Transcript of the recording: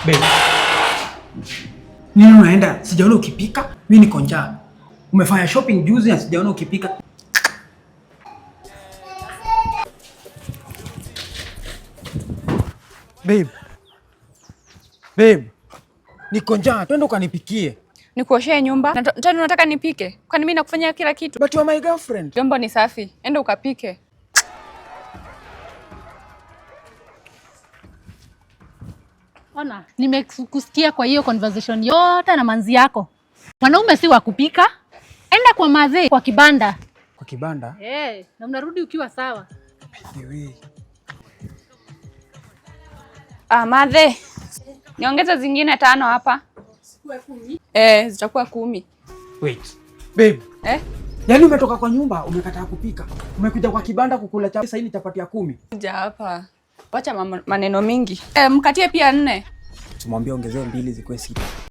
Babe. Nini unaenda? Sijaona ukipika. Mimi niko njaa. Umefanya shopping juzi na sijaona ukipika. Babe. Babe. Niko njaa, twende ukanipikie. Nikuoshee nyumba? Tena unataka nipike? Kwani mimi nakufanyia kila kitu? But you are my girlfriend. Vyombo ni safi. Enda ukapike. Ona, nimekusikia kwa hiyo conversation yote na manzi yako. Mwanaume si wa kupika. Enda kwa madhe kwa kibanda. Kwa kibanda? Na unarudi ukiwa sawa. By the way. Madhe. Niongeze zingine 5 hapa. Zitakuwa 10. Zitakuwa 10. Wait. Babe. Yaani umetoka kwa nyumba, umekataa kupika. Umekuja kwa kibanda kukula chapati, sasa hivi chapati ya 10. Kuja hapa. Wacha maneno mingi. Mkatie pia 4. Tumwambie ongezee 2 zikuwe 6.